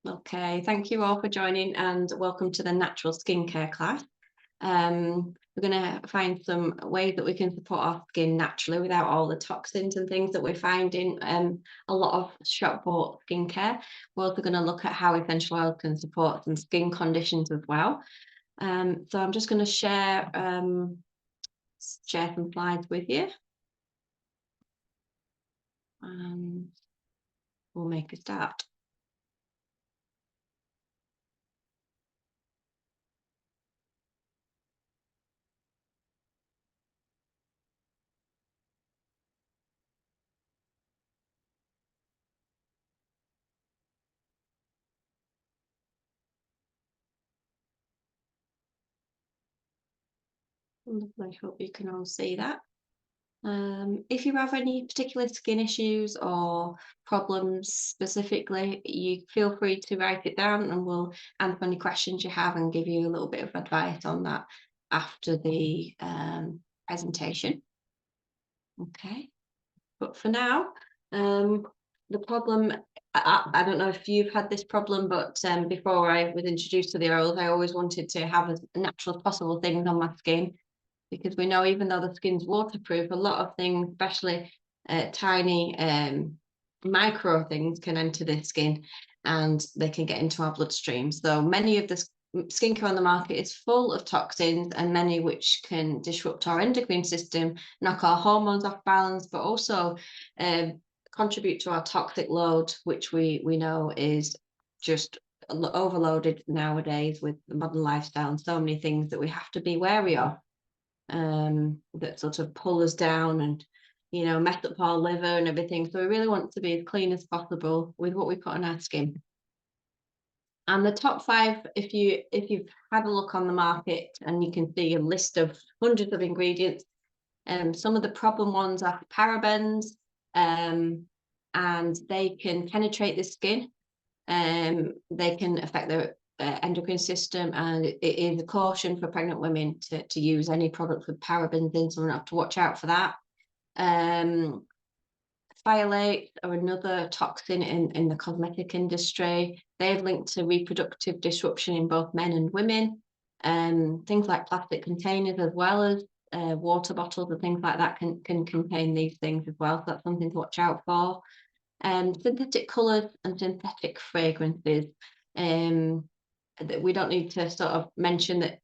Okay, thank you all for joining and welcome to the natural skincare class. We're going to find some ways that we can support our skin naturally without all the toxins and things that we find in a lot of shop bought skincare. We're also going to look at how essential oils can support some skin conditions as well. So I'm just going to share some slides with you. We'll make a start. I hope you can all see that. If you have any particular skin issues or problems specifically, you feel free to write it down and we'll answer any questions you have and give you a little bit of advice on that after the presentation. Okay, but for now, the problem, I don't know if you've had this problem, but before I was introduced to the oils, I always wanted to have as natural as possible things on my skin, because we know even though the skin's waterproof, a lot of things, especially tiny micro things, can enter the skin and they can get into our bloodstream. So many of the skincare on the market is full of toxins, and many which can disrupt our endocrine system, knock our hormones off balance, but also contribute to our toxic load, which we know is just overloaded nowadays with the modern lifestyle and so many things that we have to be wary of. That sort of pull us down and mess up our liver and everything. So we really want to be as clean as possible with what we put on our skin. And the top 5, if you've had a look on the market, and you can see a list of hundreds of ingredients, some of the problem ones are parabens, and they can penetrate the skin. They can affect the endocrine system, and it is a caution for pregnant women to use any product with parabens in, so we have to watch out for that. Phthalates are another toxin in the cosmetic industry. They've linked to reproductive disruption in both men and women. Things like plastic containers, as well as water bottles and things like that, can contain these things as well, so that's something to watch out for. Synthetic colours and synthetic fragrances. We don't need to sort of mention that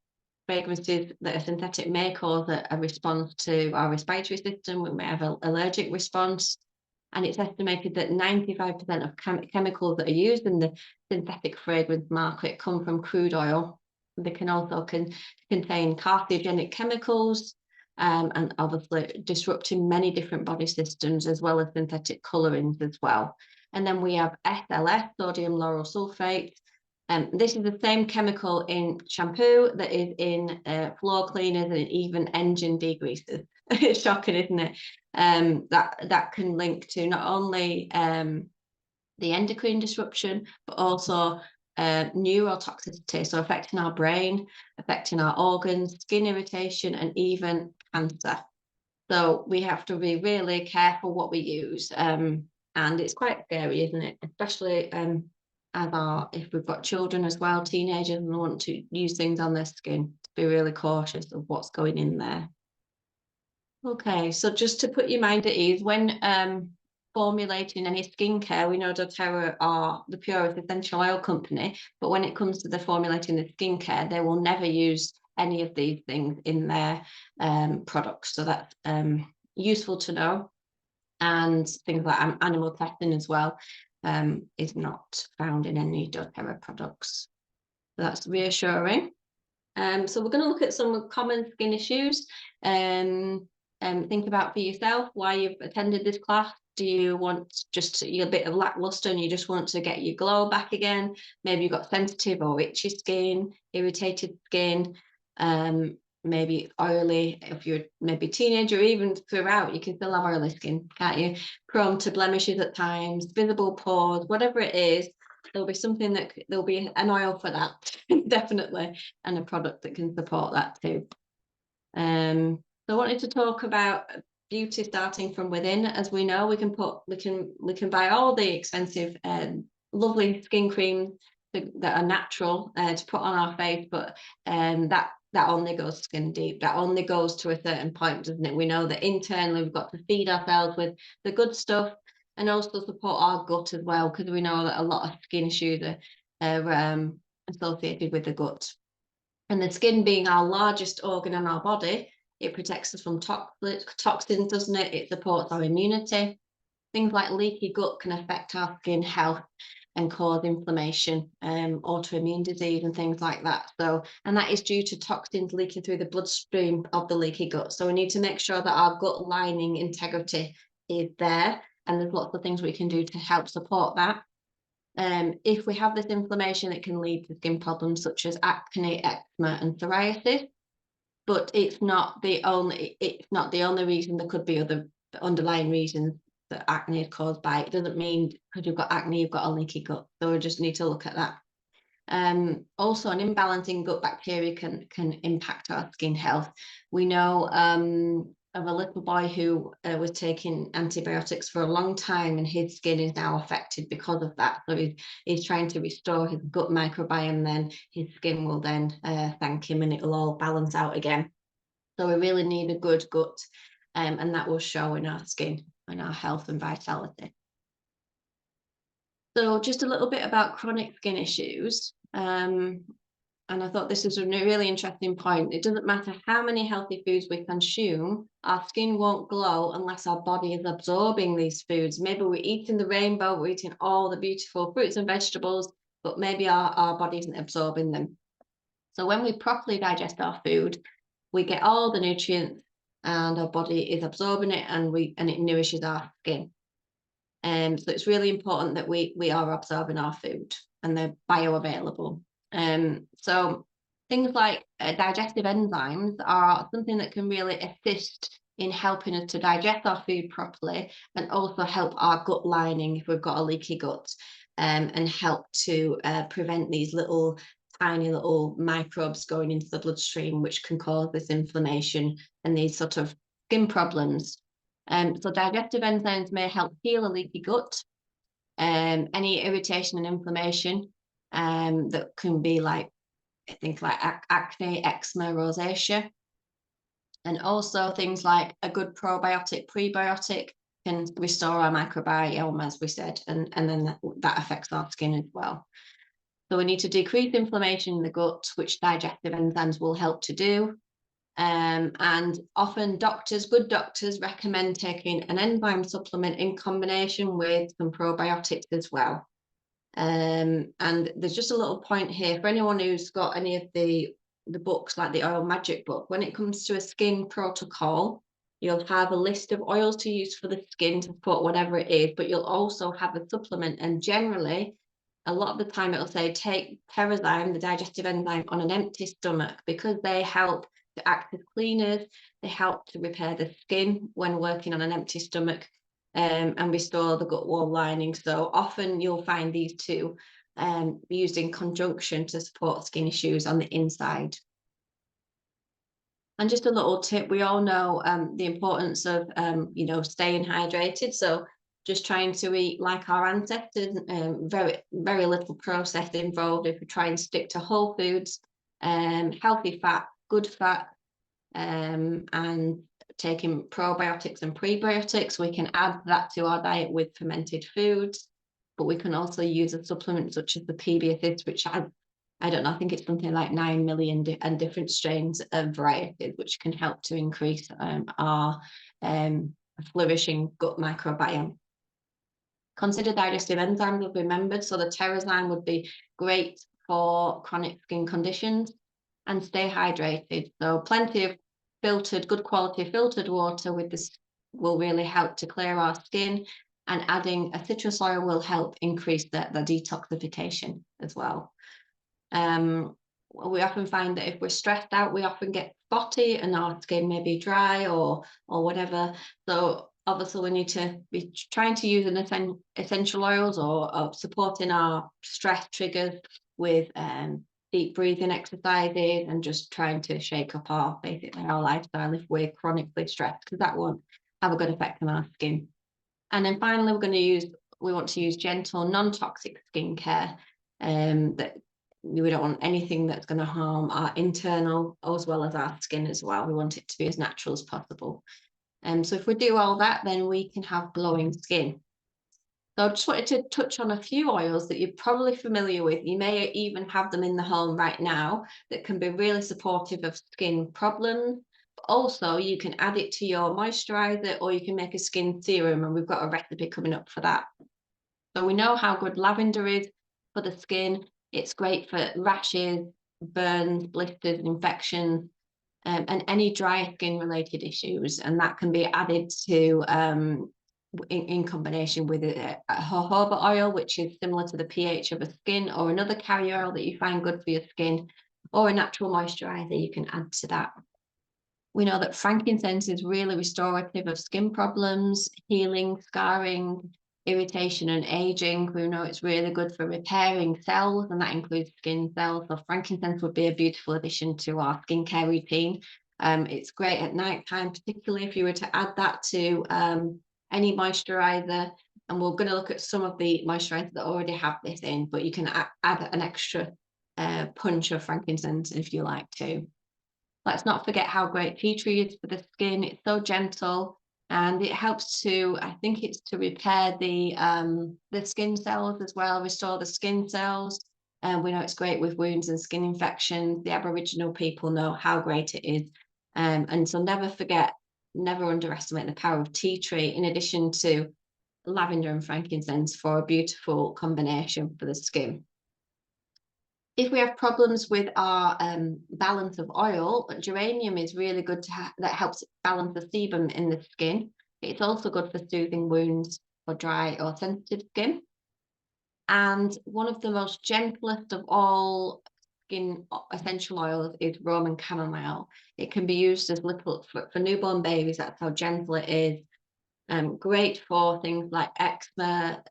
fragrances that are synthetic may cause a response to our respiratory system. We may have an allergic response, and it's estimated that 95% of chemicals that are used in the synthetic fragrance market come from crude oil. They can also contain carcinogenic chemicals, and obviously disrupting many different body systems, as well as synthetic colorings as well. And then we have SLS, sodium lauryl sulfate. This is the same chemical in shampoo that is in floor cleaners and even engine degreasers. It's shocking, isn't it? That can link to not only the endocrine disruption, but also neurotoxicity, so affecting our brain, affecting our organs, skin irritation, and even cancer. So we have to be really careful what we use, and it's quite scary, isn't it? Especially if we've got children as well, teenagers, and want to use things on their skin, to be really cautious of what's going in there. Okay, so just to put your mind at ease, when formulating any skincare, we know doTERRA are the purest essential oil company, but when it comes to the formulating the skincare, they will never use any of these things in their products. So that's useful to know. And things like animal testing as well is not found in any doTERRA products. So that's reassuring. So we're going to look at some common skin issues. Think about for yourself why you've attended this class. Do you want just a bit of lackluster and you just want to get your glow back again? Maybe you've got sensitive or itchy skin, irritated skin, maybe oily. If you're maybe a teenager, even throughout, you can still have oily skin, can't you? Prone to blemishes at times, visible pores, whatever it is, there'll be something there'll be an oil for that, definitely, and a product that can support that too. So I wanted to talk about beauty starting from within. As we know, we can buy all the expensive lovely skin creams that are natural to put on our face, but that only goes skin deep. That only goes to a certain point, doesn't it? We know that internally we've got to feed ourselves with the good stuff and also support our gut as well, because we know that a lot of skin issues are associated with the gut. And the skin being our largest organ in our body, it protects us from toxins, doesn't it? It supports our immunity. Things like leaky gut can affect our skin health and cause inflammation, autoimmune disease and things like that. So, and that is due to toxins leaking through the bloodstream of the leaky gut. So we need to make sure that our gut lining integrity is there. And there's lots of things we can do to help support that. If we have this inflammation, it can lead to skin problems such as acne, eczema, and psoriasis. But it's not the only reason. There could be other underlying reasons that acne is caused by. It doesn't mean because you've got acne, you've got a leaky gut. So we just need to look at that. Also, an imbalance in gut bacteria can impact our skin health. We know of a little boy who was taking antibiotics for a long time, and his skin is now affected because of that. So he's trying to restore his gut microbiome, then his skin will then thank him, and it will all balance out again. So we really need a good gut, and that will show in our skin and our health and vitality. So just a little bit about chronic skin issues. And I thought this is a really interesting point. It doesn't matter how many healthy foods we consume, our skin won't glow unless our body is absorbing these foods. Maybe we're eating the rainbow, we're eating all the beautiful fruits and vegetables, but maybe our body isn't absorbing them. So when we properly digest our food, we get all the nutrients and our body is absorbing it, and it nourishes our skin. So it's really important that we are absorbing our food and they're bioavailable. So things like digestive enzymes are something that can really assist in helping us to digest our food properly, and also help our gut lining if we've got a leaky gut, and help to prevent these tiny little microbes going into the bloodstream, which can cause this inflammation and these sort of skin problems. So digestive enzymes may help heal a leaky gut, any irritation and inflammation that can be like things like acne, eczema, rosacea, and also things like a good probiotic, prebiotic can restore our microbiome, as we said, and then that affects our skin as well. So we need to decrease inflammation in the gut, which digestive enzymes will help to do. And often good doctors recommend taking an enzyme supplement in combination with some probiotics as well. And there's just a little point here for anyone who's got any of the books, like the Oil Magic book. When it comes to a skin protocol, you'll have a list of oils to use for the skin to support whatever it is, but you'll also have a supplement. And generally, a lot of the time it'll say take Parazyme, the digestive enzyme, on an empty stomach, because they help to act as cleaners. They help to repair the skin when working on an empty stomach, and restore the gut wall lining. So often you'll find these two used in conjunction to support skin issues on the inside. And just a little tip, we all know the importance of staying hydrated. So just trying to eat like our ancestors, very, very little process involved. If we try and stick to whole foods, healthy fat, good fat, and taking probiotics and prebiotics, we can add that to our diet with fermented foods. But we can also use a supplement such as the PBSs, which I don't know, I think it's something like 9 million and different strains of varieties, which can help to increase our flourishing gut microbiome. Consider digestive enzymes will be remembered. So the Terrazyme would be great for chronic skin conditions, and stay hydrated. So plenty of good quality filtered water with this will really help to clear our skin, and adding a citrus oil will help increase the detoxification as well. We often find that if we're stressed out, we often get spotty and our skin may be dry or whatever. So obviously we need to be trying to use an essential oils or supporting our stress triggers with deep breathing exercises, and just trying to shake up our lifestyle if we're chronically stressed, because that won't have a good effect on our skin. And then finally, we want to use gentle, non-toxic skincare. that we don't want anything that's going to harm our internal as well as our skin as well. We want it to be as natural as possible. So if we do all that, then we can have glowing skin. So I just wanted to touch on a few oils that you're probably familiar with. You may even have them in the home right now that can be really supportive of skin problems. But also, you can add it to your moisturizer, or you can make a skin serum, and we've got a recipe coming up for that. So we know how good lavender is for the skin. It's great for rashes, burns, blisters, infections, and any dry skin related issues. And that can be added to in combination with a jojoba oil, which is similar to the pH of a skin, or another carrier oil that you find good for your skin, or a natural moisturizer you can add to that. We know that frankincense is really restorative of skin problems, healing, scarring, irritation, and aging. We know it's really good for repairing cells, and that includes skin cells. So frankincense would be a beautiful addition to our skincare routine. It's great at night time, particularly if you were to add that to any moisturizer. And we're going to look at some of the moisturizers that already have this in, but you can add an extra punch of frankincense if you like to. Let's not forget how great tea tree is for the skin. It's so gentle, and it helps to, I think it's to repair the skin cells as well, restore the skin cells. And we know it's great with wounds and skin infections. The Aboriginal people know how great it is. And so never underestimate the power of tea tree in addition to lavender and frankincense for a beautiful combination for the skin. If we have problems with our balance of oil, geranium is really good that helps balance the sebum in the skin. It's also good for soothing wounds for dry or sensitive skin. And one of the most gentlest of all skin essential oils is Roman chamomile. It can be used as little for newborn babies. That's how gentle it is. Great for things like eczema,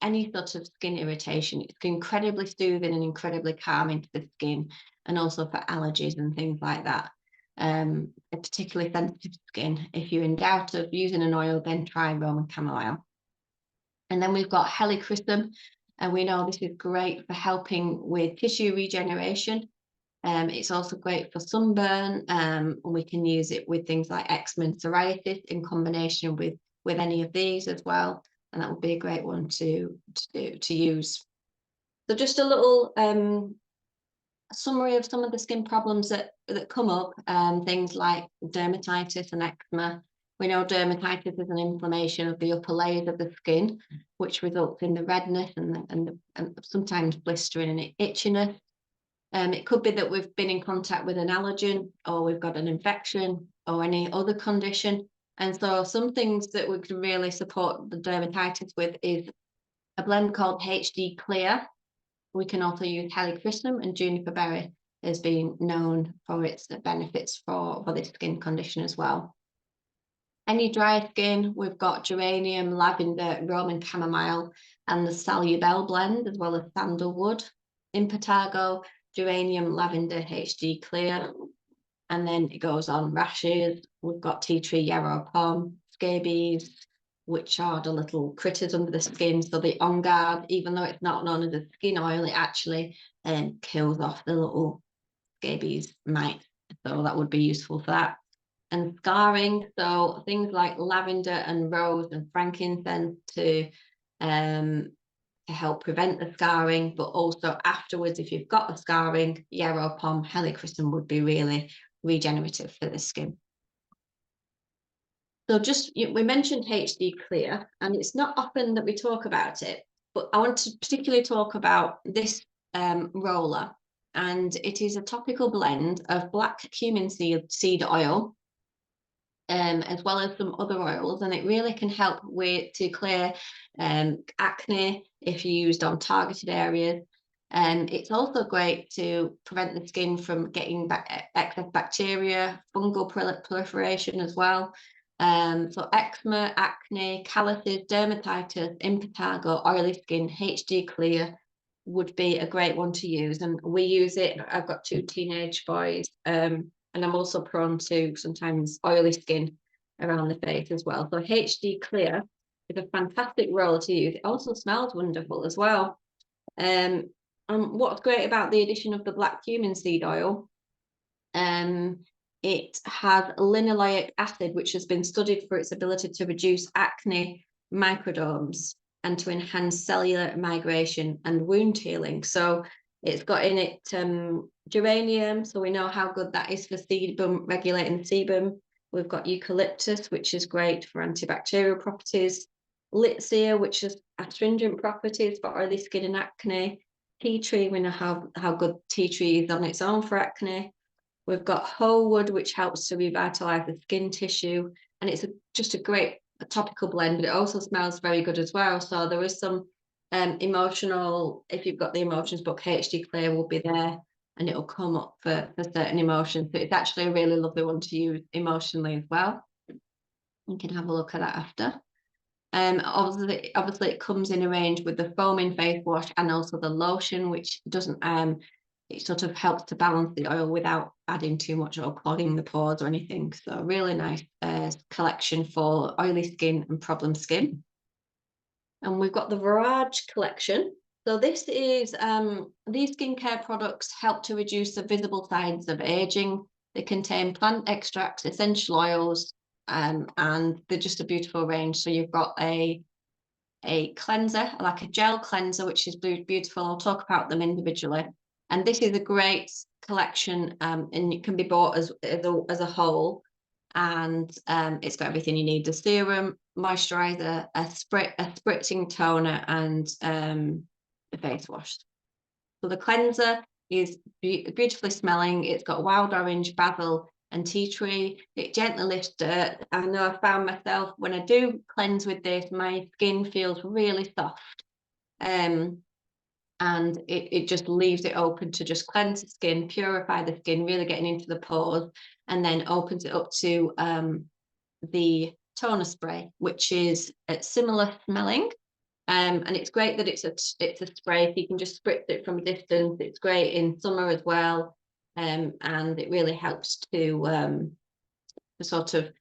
any sort of skin irritation. It's incredibly soothing and incredibly calming to the skin, and also for allergies and things like that. A particularly sensitive skin. If you're in doubt of using an oil, then try Roman chamomile. And then we've got helichrysum, and we know this is great for helping with tissue regeneration. It's also great for sunburn, and we can use it with things like eczema and psoriasis in combination with any of these as well, and that would be a great one to use. So just a little summary of some of the skin problems that come up, things like dermatitis and eczema. We know dermatitis is an inflammation of the upper layers of the skin, which results in the redness and sometimes blistering and itchiness. It could be that we've been in contact with an allergen, or we've got an infection, or any other condition. And so some things that we can really support the dermatitis with is a blend called HD Clear. We can also use helichrysum, and juniper berry has been known for its benefits for this skin condition as well. Any dry skin, we've got geranium, lavender, Roman chamomile, and the Salubel blend, as well as sandalwood. Impetigo, geranium, lavender, HD Clear. And then it goes on rashes. We've got tea tree, yarrow pom, scabies, which are the little critters under the skin. So the On Guard, even though it's not known as a skin oil, it actually kills off the little scabies mites. So that would be useful for that. And scarring, so things like lavender and rose and frankincense to help prevent the scarring, but also afterwards, if you've got the scarring, yarrow pom, helichrysum would be really regenerative for the skin. So we mentioned HD Clear, and it's not often that we talk about it, but I want to particularly talk about this roller, and it is a topical blend of black cumin seed oil, as well as some other oils, and it really can help to clear acne if used on targeted areas. It's also great to prevent the skin from getting excess bacteria, fungal proliferation as well. So eczema, acne, calluses, dermatitis, impetigo, oily skin, HD Clear would be a great one to use, and we use it. I've got 2 teenage boys, and I'm also prone to sometimes oily skin around the face as well. So HD Clear is a fantastic roller to use. It also smells wonderful as well. what's great about the addition of the black cumin seed oil, it has linoleic acid, which has been studied for its ability to reduce acne microderms and to enhance cellular migration and wound healing. So it's got in it geranium, so we know how good that is for sebum, regulating the sebum. We've got eucalyptus, which is great for antibacterial properties. Litsea, which has astringent properties for oily skin and acne. Tea tree, we know how good tea tree is on its own for acne. We've got whole wood, which helps to revitalize the skin tissue, and it's just a great topical blend, but it also smells very good as well. So there is some emotional, if you've got the emotions book, HD Clear will be there, and it'll come up for certain emotions. So it's actually a really lovely one to use emotionally as well. You can have a look at that after. Obviously it comes in a range with the foaming face wash and also the lotion, which doesn't it sort of helps to balance the oil without adding too much or clogging the pores or anything. So really nice collection for oily skin and problem skin. And we've got the Virage collection. So this is these skincare products help to reduce the visible signs of aging. They contain plant extracts, essential oils, and they're just a beautiful range. So you've got a cleanser, like a gel cleanser, which is beautiful. I'll talk about them individually. And this is a great collection, and it can be bought as a whole. And it's got everything you need: the serum, moisturizer, a spritzing toner, and the face wash. So the cleanser is beautifully smelling. It's got wild orange, basil, and tea tree. It gently lifts dirt. I know I found myself, when I do cleanse with this, my skin feels really soft. And it just leaves it open to just cleanse the skin, purify the skin, really getting into the pores, and then opens it up to the toner spray, which is similar smelling. And it's great that it's a spray, so you can just spritz it from a distance. It's great in summer as well, and it really helps to sort of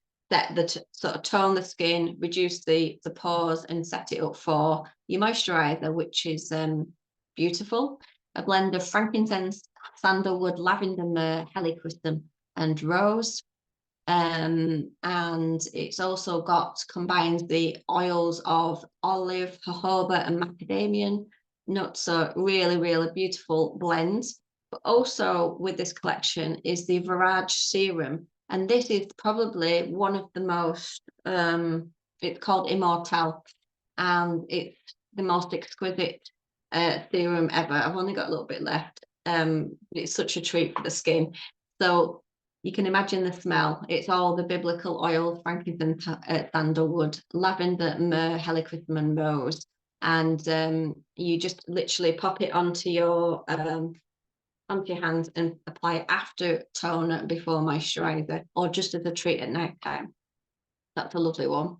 sort of tone the skin, reduce the pores, and set it up for your moisturizer, which is beautiful. A blend of frankincense, sandalwood, lavender, myrrh, helichrysum, and rose. And it's also combines the oils of olive, jojoba, and macadamia nuts. So really, really beautiful blends. But also with this collection is the Virage serum. And this is probably one of the most, it's called Immortelle, and it's the most exquisite serum ever. I've only got a little bit left. It's such a treat for the skin. So you can imagine the smell. It's all the biblical oils: frankincense, sandalwood, lavender, myrrh, helichrysum, and rose. And you just literally pop it onto your hands and apply it after toner, before moisturizer, or just as a treat at night time. That's a lovely one.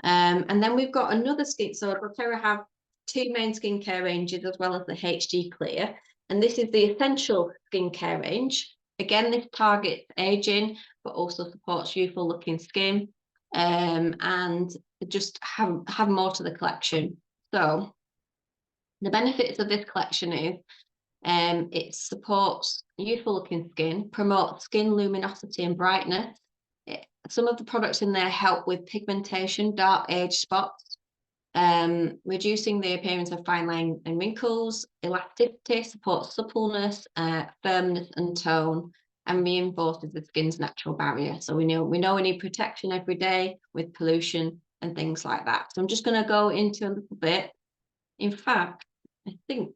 And then we've got another skin. So doTERRA have two main skincare ranges, as well as the HD Clear. And this is the essential skincare range. Again, this targets aging, but also supports youthful looking skin, and just have more to the collection. So the benefits of this collection is it supports youthful looking skin, promotes skin luminosity and brightness. Some of the products in there help with pigmentation, dark age spots, reducing the appearance of fine line and wrinkles. Elasticity supports suppleness, firmness, and tone, and reinforces the skin's natural barrier. So we know we need protection every day with pollution and things like that. So I'm just going to go into a little bit. In fact, I think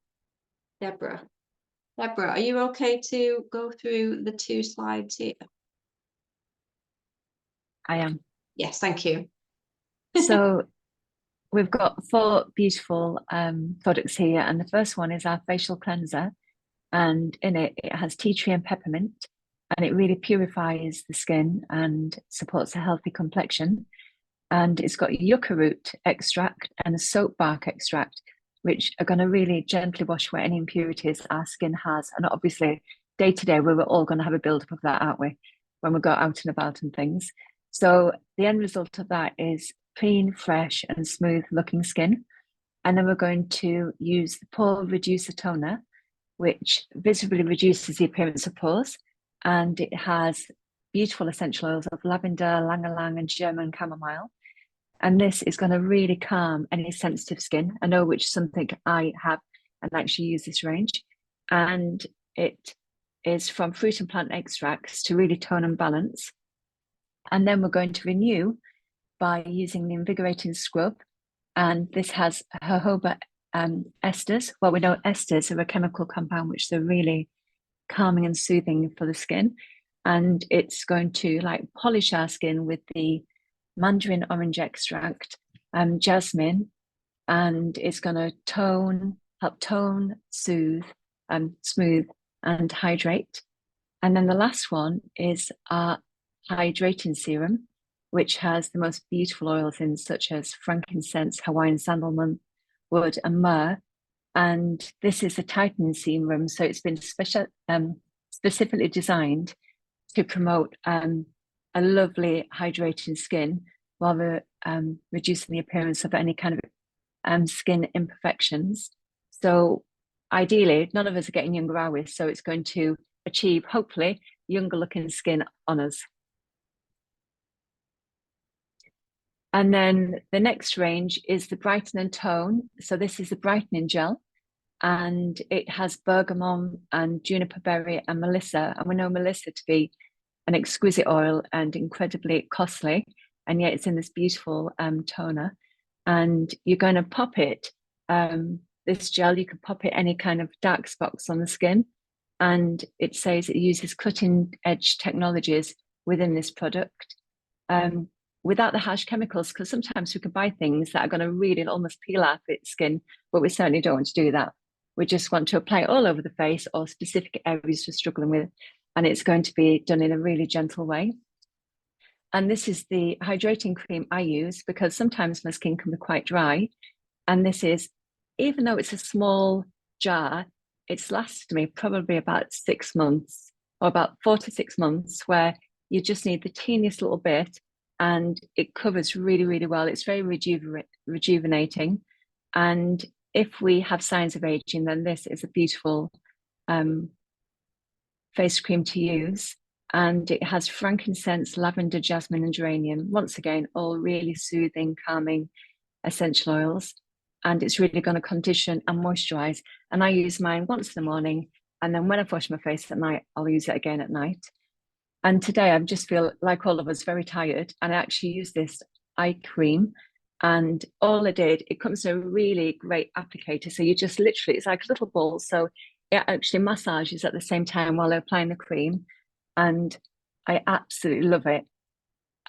Deborah, are you okay to go through the 2 slides here? I am. Yes, thank you. So we've got 4 beautiful products here, and the first one is our facial cleanser, and in it has tea tree and peppermint, and it really purifies the skin and supports a healthy complexion. And it's got yucca root extract and a soap bark extract, which are going to really gently wash away any impurities our skin has. And obviously, day to day, we're all going to have a build-up of that, aren't we, when we go out and about and things. So the end result of that is clean, fresh, and smooth looking skin. And then we're going to use the pore reducer toner, which visibly reduces the appearance of pores, and it has beautiful essential oils of lavender, ylang-ylang, and German chamomile. And this is going to really calm any sensitive skin. I know, which is something I have, and actually use this range. And it is from fruit and plant extracts to really tone and balance. And then we're going to renew by using the invigorating scrub. And this has jojoba esters. Well, we know esters are a chemical compound which are really calming and soothing for the skin. And it's going to like polish our skin with the mandarin orange extract, jasmine, and it's going to help tone, soothe, smooth, and hydrate. And then the last one is our hydrating serum, which has the most beautiful oils in, such as frankincense, Hawaiian sandalwood, wood, and myrrh. And this is a tightening serum, so it's been specifically designed to promote a lovely hydrating skin while we're reducing the appearance of any kind of skin imperfections. So ideally, none of us are getting younger, are we? So it's going to achieve, hopefully, younger looking skin on us. And then the next range is the Brighten and Tone. So this is the brightening gel, and it has bergamot and juniper berry and melissa. And we know melissa to be an exquisite oil and incredibly costly, and yet it's in this beautiful toner. And you're going to pop it, this gel, you can pop it any kind of dark spots on the skin. And it says it uses cutting edge technologies within this product. Without the harsh chemicals, because sometimes we can buy things that are going to really almost peel our skin, but we certainly don't want to do that. We just want to apply it all over the face or specific areas we're struggling with, and it's going to be done in a really gentle way. And this is the hydrating cream I use because sometimes my skin can be quite dry. And this is, even though it's a small jar, it's lasted me probably about 6 months, or about 4 to 6 months, where you just need the teeniest little bit and it covers really, really well. It's very rejuvenating. And if we have signs of aging, then this is a beautiful face cream to use. And it has frankincense, lavender, jasmine, and geranium. Once again, all really soothing, calming essential oils. And it's really going to condition and moisturize. And I use mine once in the morning. And then when I've washed my face at night, I'll use it again at night. And today I just feel like all of us very tired. And I actually use this eye cream. And all I did, it comes in a really great applicator. So you just literally, it's like a little ball. So it actually massages at the same time while I'm applying the cream. And I absolutely love it.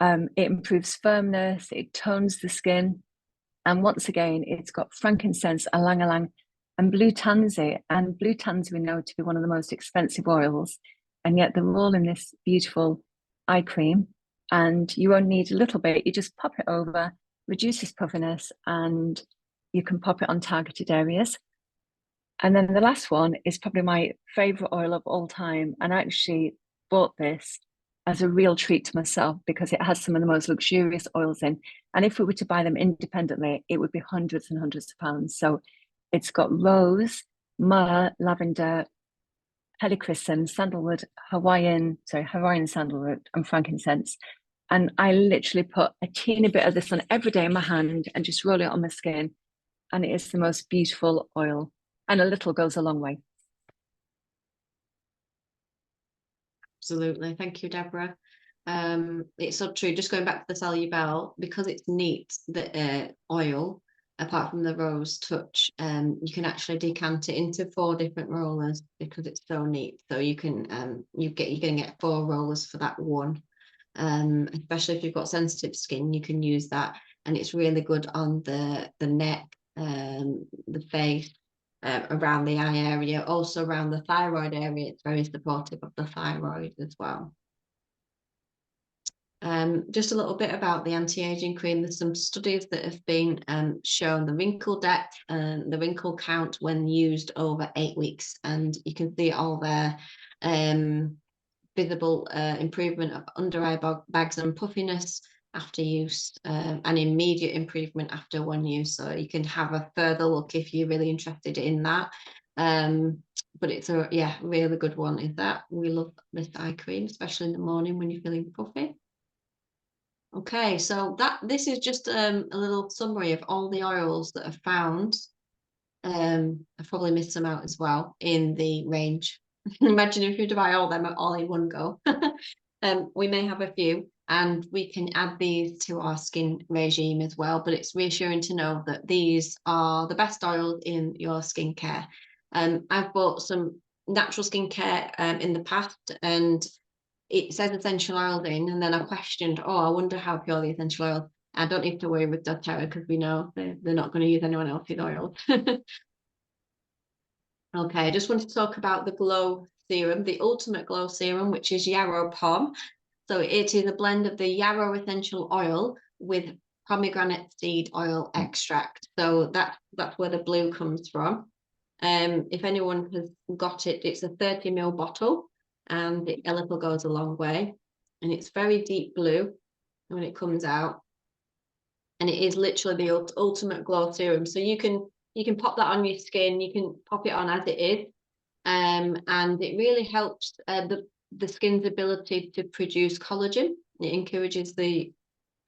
It improves firmness, it tones the skin. And once again, it's got frankincense, ylang-ylang, and blue tansy. And blue tansy we know to be one of the most expensive oils. And yet they're all in this beautiful eye cream. And you only need a little bit. You just pop it over, reduces puffiness, and you can pop it on targeted areas. And then the last one is probably my favorite oil of all time. And I actually bought this as a real treat to myself because it has some of the most luxurious oils in. And if we were to buy them independently, it would be hundreds and hundreds of pounds. So it's got rose, myrrh, lavender, helichrysum, sandalwood, Hawaiian sandalwood, and frankincense. And I literally put a teeny bit of this on every day in my hand and just roll it on my skin. And it is the most beautiful oil. And a little goes a long way. Absolutely. Thank you, Deborah. It's so true. Just going back to the Solubel, because it's neat, the oil, apart from the rose touch, you can actually decant it into 4 different rollers because it's so neat. So you can you're going to get 4 rollers for that one. Especially if you've got sensitive skin, you can use that, and it's really good on the neck, the face, around the eye area, also around the thyroid area. It's very supportive of the thyroid as well. Just a little bit about the anti-aging cream. There's some studies that have been shown the wrinkle depth and the wrinkle count when used over 8 weeks, and you can see all their visible improvement of under eye bags and puffiness after use, and immediate improvement after one use. So you can have a further look if you're really interested in that. but it's a really good one. Is that we love this eye cream, especially in the morning when you're feeling puffy. Okay, so this is just a little summary of all the oils that are found. I've probably missed some out as well in the range. Imagine if you had to buy all them all in one go. We may have a few, and we can add these to our skin regime as well, but it's reassuring to know that these are the best oils in your skincare. I've bought some natural skincare in the past, and it says essential oils in, and then I questioned, oh, I wonder how pure the essential oils. I don't need to worry with doTERRA because we know they're not going to use anyone else's oil. Okay, I just wanted to talk about the glow serum, the ultimate glow serum, which is yarrow pom. So it is a blend of the yarrow essential oil with pomegranate seed oil extract. So that's where the blue comes from. If anyone has got it, it's a 30 ml bottle, and a little goes a long way. And it's very deep blue when it comes out. And it is literally the ultimate glow serum. So you can pop that on your skin, you can pop it on as it is. And it really helps the skin's ability to produce collagen. It encourages the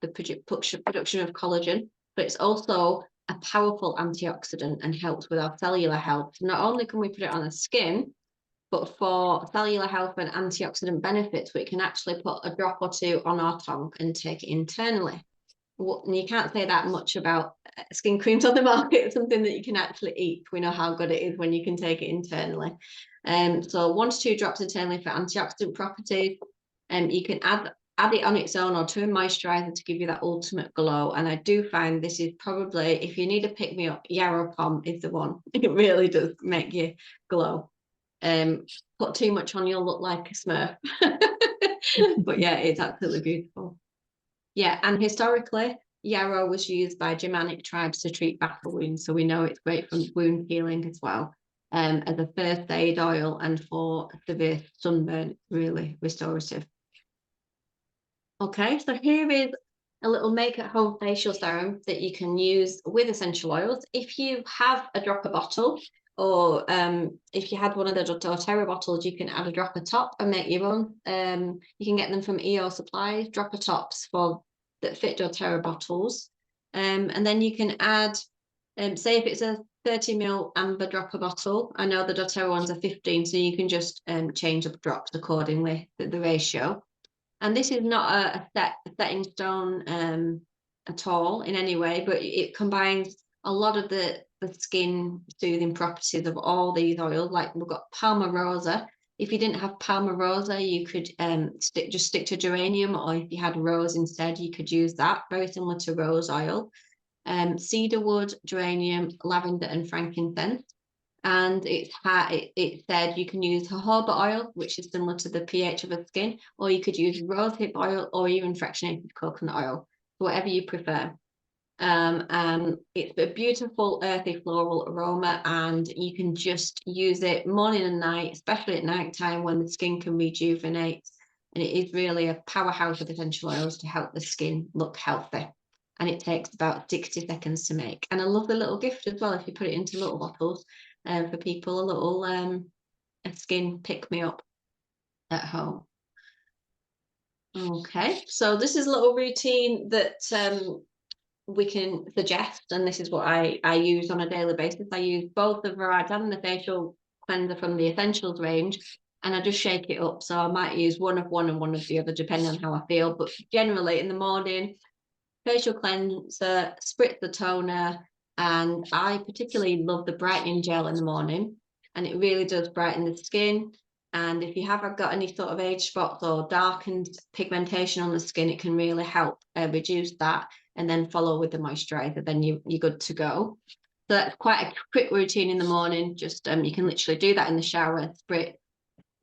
production of collagen, but it's also a powerful antioxidant and helps with our cellular health. Not only can we put it on the skin, but for cellular health and antioxidant benefits, we can actually put a drop or two on our tongue and take it internally. And you can't say that much about skin creams on the market. It's something that you can actually eat. We know how good it is when you can take it internally. So 1 to 2 drops internally for antioxidant properties. You can add it on its own or to a moisturizer to give you that ultimate glow. And I do find this is probably, if you need a pick-me-up, yarrow pom is the one. It really does make you glow. Put too much on, you'll look like a Smurf. But yeah, it's absolutely beautiful. Yeah, and historically, yarrow was used by Germanic tribes to treat battle wounds. So we know it's great for wound healing as well. As a first aid oil and for severe sunburn, really restorative. Okay, so here is a little make-at-home facial serum that you can use with essential oils. If you have a dropper bottle, or if you had one of the doTERRA bottles, you can add a dropper top and make your own. You can get them from EO Supplies, dropper tops that fit doTERRA bottles. And then you can add, say if it's a 30 ml amber dropper bottle, I know the doTERRA ones are 15, so you can just change up drops accordingly, the ratio. And this is not a set in stone at all in any way, but it combines a lot of the skin soothing properties of all these oils. Like we've got Palmarosa. If you didn't have Palmarosa, you could just stick to geranium, or if you had rose instead, you could use that. Very similar to rose oil. Cedarwood, geranium, lavender, and frankincense. And it said you can use jojoba oil, which is similar to the pH of the skin, or you could use rosehip oil or even fractionated coconut oil, whatever you prefer. It's a beautiful earthy floral aroma, and you can just use it morning and night, especially at night time when the skin can rejuvenate. And it is really a powerhouse of essential oils to help the skin look healthy. And it takes about 60 seconds to make. And I love the little gift as well if you put it into little bottles. For people, a little a skin pick-me-up at home. Okay, so this is a little routine that we can suggest, and this is what I use on a daily basis. I use both the Varage and the facial cleanser from the Essentials range, and I just shake it up. So I might use one of one and one of the other, depending on how I feel. But generally in the morning, facial cleanser, spritz the toner, and I particularly love the brightening gel in the morning, and it really does brighten the skin. And if you have got any sort of age spots or darkened pigmentation on the skin, it can really help reduce that, and then follow with the moisturizer, then you're good to go. So that's quite a quick routine in the morning. Just you can literally do that in the shower, spritz,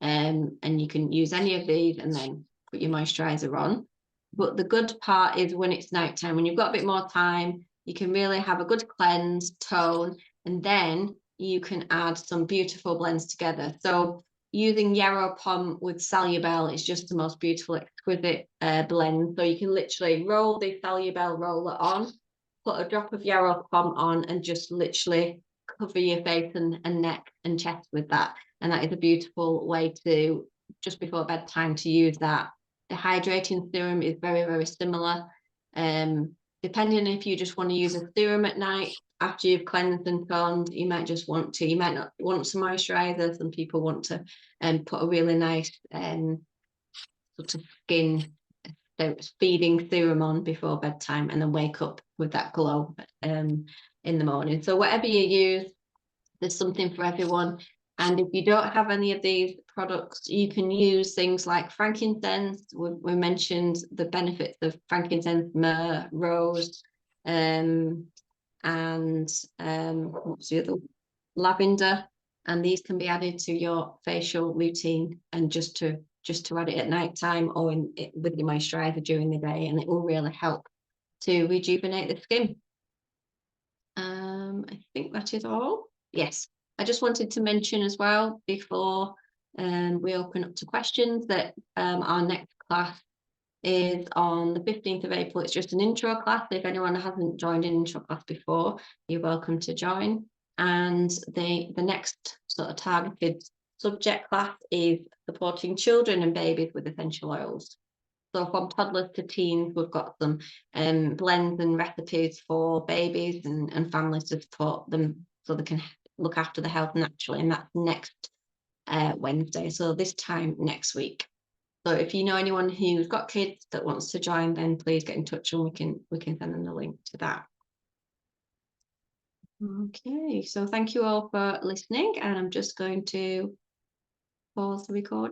and you can use any of these and then put your moisturizer on. But the good part is when it's nighttime, when you've got a bit more time, you can really have a good cleanse, tone, and then you can add some beautiful blends together. So using yarrow pom with Salubel is just the most beautiful, exquisite blend. So you can literally roll the Salubel roller on, put a drop of yarrow pom on, and just literally cover your face and neck and chest with that. And that is a beautiful way to, just before bedtime, to use that. The hydrating serum is very, very similar. Depending if you just want to use a serum at night after you've cleansed and toned, you might not want some moisturizer. Some people want to put a really nice sort of skin feeding serum on before bedtime, and then wake up with that glow in the morning. So whatever you use, there's something for everyone. And if you don't have any of these products, you can use things like frankincense. We mentioned the benefits of frankincense, myrrh, rose, and what's the other? Lavender. And these can be added to your facial routine, and just to add it at night time, or with your moisturizer during the day, and it will really help to rejuvenate the skin. I think that is all. Yes, I just wanted to mention as well, before we open up to questions, that our next class is on the 15th of April. It's just an intro class. If anyone hasn't joined an intro class before, you're welcome to join. And the next sort of targeted subject class is supporting children and babies with essential oils. So from toddlers to teens, we've got some blends and recipes for babies and families to support them so they can look after their health naturally. And that's next Wednesday, so this time next week. So if you know anyone who's got kids that wants to join, then please get in touch and we can send them the link to that. Okay, so thank you all for listening, and I'm just going to pause the recording.